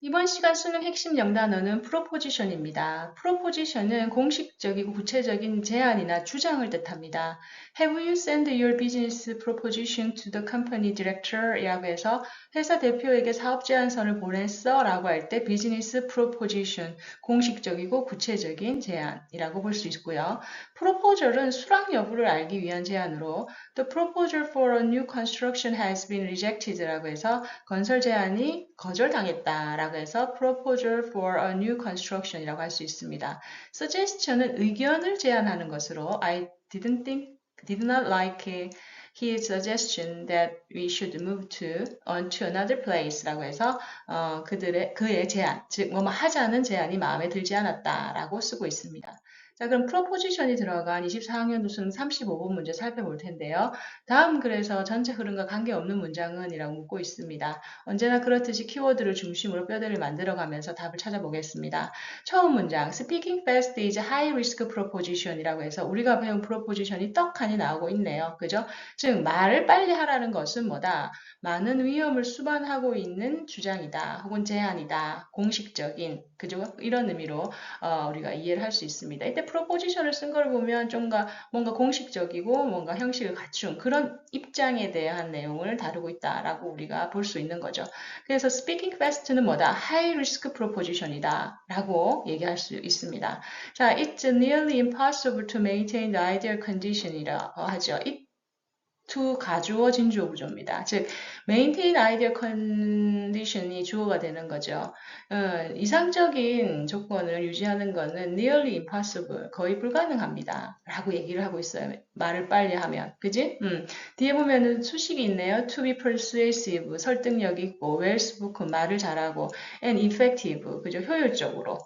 이번 시간 수능 핵심 영단어는 proposition입니다. proposition은 공식적이고 구체적인 제안이나 주장을 뜻합니다. Have you sent your business proposition to the company director? 이라고 해서 회사 대표에게 사업 제안서를 보냈어? 라고 할 때 business proposition, 공식적이고 구체적인 제안이라고 볼 수 있고요. proposal은 수락 여부를 알기 위한 제안으로 The proposal for a new construction has been rejected 라고 해서 건설 제안이 거절당했다라고 해서 proposal for a new construction이라고 할 수 있습니다. suggestion은 의견을 제안하는 것으로 did not like his suggestion that we should move on to another place라고 해서 그의 제안, 즉 뭐뭐 하자는 제안이 마음에 들지 않았다라고 쓰고 있습니다. 자, 그럼 프로포지션이 들어간 24학년 수능 35번 문제 살펴볼 텐데요. 다음 글에서 전체 흐름과 관계없는 문장은 이라고 묻고 있습니다. 언제나 그렇듯이 키워드를 중심으로 뼈대를 만들어가면서 답을 찾아보겠습니다. 처음 문장, Speaking fast is high risk proposition 이라고 해서 우리가 배운 proposition이 떡하니 나오고 있네요. 그죠? 즉, 말을 빨리 하라는 것은 뭐다? 많은 위험을 수반하고 있는 주장이다. 혹은 제안이다. 공식적인, 그죠? 이런 의미로 우리가 이해를 할 수 있습니다. 이때 proposition을 쓴 걸 보면 좀 뭔가 공식적이고 뭔가 형식을 갖춘 그런 입장에 대한 내용을 다루고 있다라고 우리가 볼 수 있는 거죠. 그래서 speaking fast는 뭐다? high risk proposition이다 라고 얘기할 수 있습니다. 자, it's nearly impossible to maintain the ideal condition이라고 하죠. to 가주어 진주어 구조입니다. 즉, maintain ideal condition이 주어가 되는 거죠. 이상적인 조건을 유지하는 것은 nearly impossible, 거의 불가능합니다. 라고 얘기를 하고 있어요. 말을 빨리 하면. 그지? 뒤에 보면은 수식이 있네요. to be persuasive, 설득력 있고, well spoken, 말을 잘하고, and effective, 그죠? 효율적으로.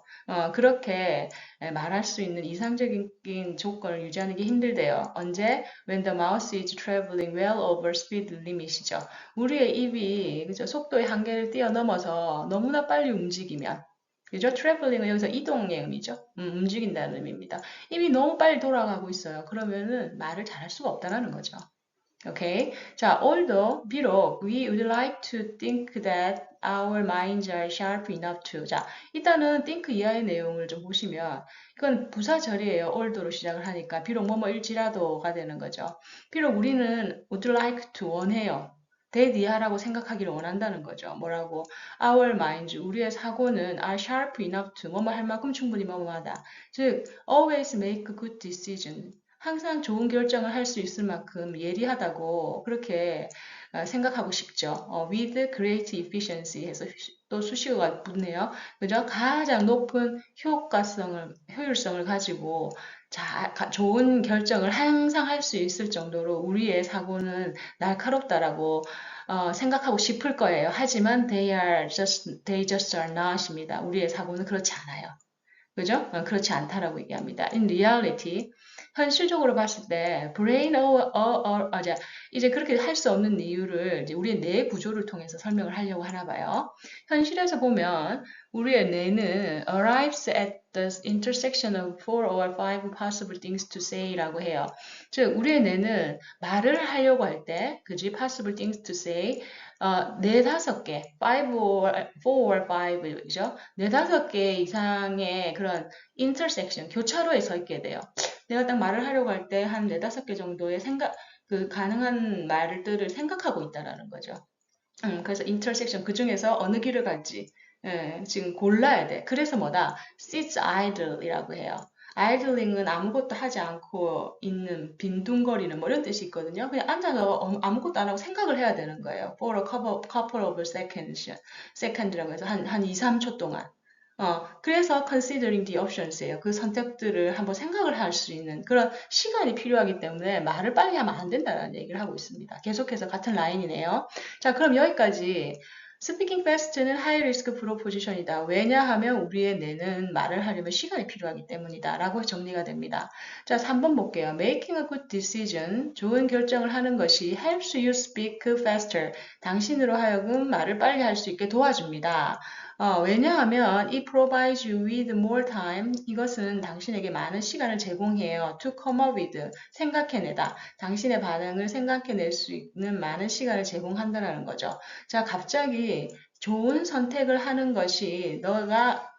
그렇게 말할 수 있는 이상적인 조건을 유지하는 게 힘들대요. 언제? When the mouse is traveling well over speed limit이죠. 우리의 입이 그죠? 속도의 한계를 뛰어넘어서 너무나 빨리 움직이면 그죠? traveling은 여기서 이동의 의미죠. 움직인다는 의미입니다. 입이 너무 빨리 돌아가고 있어요. 그러면은 말을 잘할 수가 없다는 거죠. 오케이. 자, although, 비록, we would like to think that our minds are sharp enough to. 자, 일단은 think 이하의 내용을 좀 보시면, 이건 부사절이에요. although로 시작을 하니까. 비록 뭐뭐일지라도가 되는 거죠. 비록 우리는 would like to 원해요. that 이하라고 생각하기를 원한다는 거죠. 뭐라고? Our minds, 우리의 사고는 are sharp enough to. 뭐뭐 할 만큼 충분히 뭐뭐하다. 즉, always make good decision. 항상 좋은 결정을 할 수 있을 만큼 예리하다고 그렇게 생각하고 싶죠. with great efficiency 해서 또 수식어가 붙네요. 그죠? 가장 높은 효율성을 가지고 좋은 결정을 항상 할 수 있을 정도로 우리의 사고는 날카롭다라고 생각하고 싶을 거예요. 하지만 they just are not입니다. 우리의 사고는 그렇지 않아요. 그죠? 그렇지 않다라고 얘기합니다. In reality, 현실적으로 봤을 때 이제 그렇게 할 수 없는 이유를 이제 우리의 뇌 구조를 통해서 설명을 하려고 하나 봐요. 현실에서 보면 우리의 뇌는 arrives at the intersection of four or five possible things to say라고 해요. 즉 우리의 뇌는 말을 하려고 할 때, 그지? possible things to say 네 다섯 개, four or five죠. 네 다섯 개 이상의 그런 intersection, 교차로에 서 있게 돼요. 내가 딱 말을 하려고 할 때 한 네다섯 개 정도의 그 가능한 말들을 생각하고 있다라는 거죠. 그래서 intersection 그 중에서 어느 길을 갈지 지금 골라야 돼. 그래서 뭐다? sits idle이라고 해요. idling은 아무것도 하지 않고 있는 빈둥거리는 뭐 이런 뜻이 있거든요. 그냥 앉아서 아무것도 안 하고 생각을 해야 되는 거예요. for a couple of second라고 해서 한 2, 3초 동안. 그래서 considering the options예요. 그 선택들을 한번 생각을 할 수 있는 그런 시간이 필요하기 때문에 말을 빨리 하면 안 된다는 얘기를 하고 있습니다. 계속해서 같은 라인이네요. 자, 그럼 여기까지 Speaking fast는 high risk proposition이다. 왜냐하면 우리의 뇌는 말을 하려면 시간이 필요하기 때문이다. 라고 정리가 됩니다. 자, 3번 볼게요. Making a good decision, 좋은 결정을 하는 것이 helps you speak faster. 당신으로 하여금 말을 빨리 할 수 있게 도와줍니다. 왜냐하면 it provides you with more time. 이것은 당신에게 많은 시간을 제공해요. to come up with. 생각해내다. 당신의 반응을 생각해낼 수 있는 많은 시간을 제공한다는 거죠. 자, 갑자기 좋은 선택을 하는 것이 너가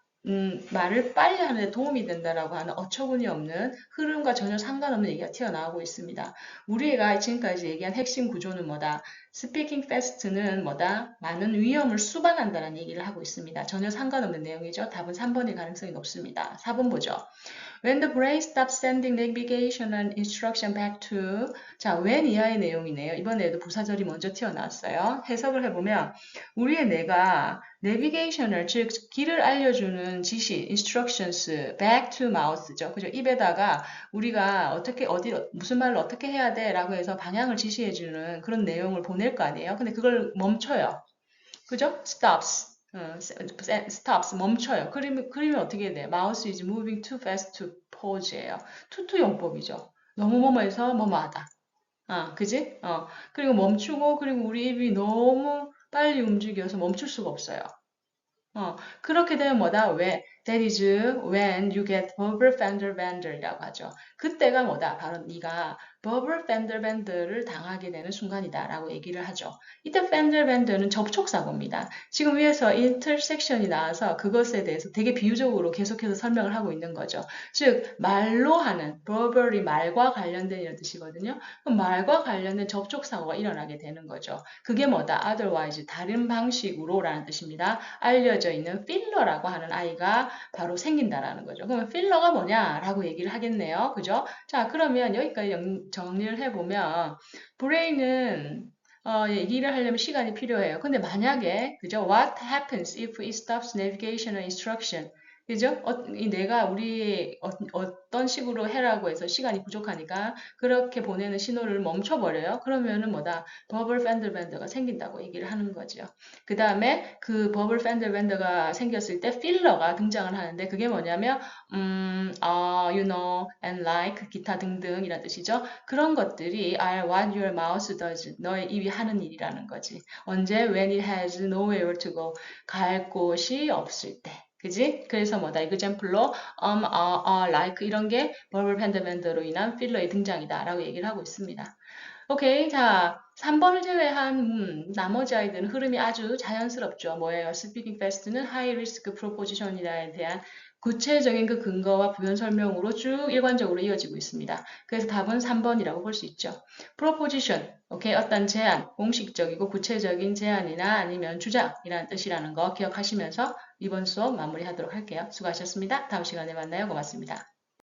말을 빨리 하는데 도움이 된다라고 하는 어처구니 없는 흐름과 전혀 상관없는 얘기가 튀어나오고 있습니다. 우리가 지금까지 얘기한 핵심 구조는 뭐다? Speaking fast는 뭐다? 많은 위험을 수반한다는 얘기를 하고 있습니다. 전혀 상관없는 내용이죠. 답은 3번일 가능성이 높습니다. 4번 보죠. When the brain stops sending navigation and instruction back to 자, when 이하의 내용이네요. 이번에도 부사절이 먼저 튀어나왔어요. 해석을 해보면 우리의 뇌가 내비게이션을 즉 길을 알려주는 지시 instructions back to mouth죠. 그죠? 입에다가 우리가 어떻게 어디 무슨 말을 어떻게 해야 돼라고 해서 방향을 지시해주는 그런 내용을 보낼 거 아니에요. 근데 그걸 멈춰요. 그죠? stops 멈춰요. 그림이 어떻게 돼? Mouse is moving too fast to pause예요. 투투 용법이죠. 너무 뭐뭐해서 뭐뭐하다. 그지? 그리고 멈추고 그리고 우리 입이 너무 빨리 움직여서 멈출 수가 없어요. 그렇게 되면 뭐다? That is when you get verbal fender bender이라고 하죠. 그때가 뭐다? 바로 네가 verbal fender bender를 당하게 되는 순간이다라고 얘기를 하죠. 이때 fender bender는 접촉사고입니다. 지금 위에서 intersection이 나와서 그것에 대해서 되게 비유적으로 계속해서 설명을 하고 있는 거죠. 즉 말로 하는 verbal이 말과 관련된 이런 뜻이거든요. 그럼 말과 관련된 접촉사고가 일어나게 되는 거죠. 그게 뭐다? otherwise 다른 방식으로라는 뜻입니다. 알려져 있는 필러라고 하는 아이가 바로 생긴다라는 거죠. 그러면 필러가 뭐냐라고 얘기를 하겠네요. 그죠? 자, 그러면 여기까지 정리를 해보면 브레인은 얘기를 하려면 시간이 필요해요. 근데 만약에 그죠? What happens if it stops navigation and instruction? 그죠? 내가 우리 어떤 식으로 해라고 해서 시간이 부족하니까 그렇게 보내는 신호를 멈춰버려요. 그러면은 뭐다? 버블 팬들 밴드가 생긴다고 얘기를 하는 거죠. 그 다음에 그 버블 팬들 밴드가 생겼을 때 필러가 등장을 하는데 그게 뭐냐면 you know, and like, 기타 등등 이란 뜻이죠. 그런 것들이 are what your mouth does. 너의 입이 하는 일이라는 거지. 언제? When it has nowhere to go. 갈 곳이 없을 때. 그지? 그래서 뭐다? example로 like 이런 게 verbal 팬더밴드로 인한 필러의 등장이다 라고 얘기를 하고 있습니다. 오케이. 자, 3번을 제외한 나머지 아이들은 흐름이 아주 자연스럽죠. 뭐예요? Speaking fast는 high risk proposition이라에 대한 구체적인 그 근거와 부연 설명으로 쭉 일관적으로 이어지고 있습니다. 그래서 답은 3번이라고 볼 수 있죠. proposition, 오케이, 어떤 제안, 공식적이고 구체적인 제안이나 아니면 주장이라는 뜻이라는 거 기억하시면서 이번 수업 마무리하도록 할게요. 수고하셨습니다. 다음 시간에 만나요. 고맙습니다.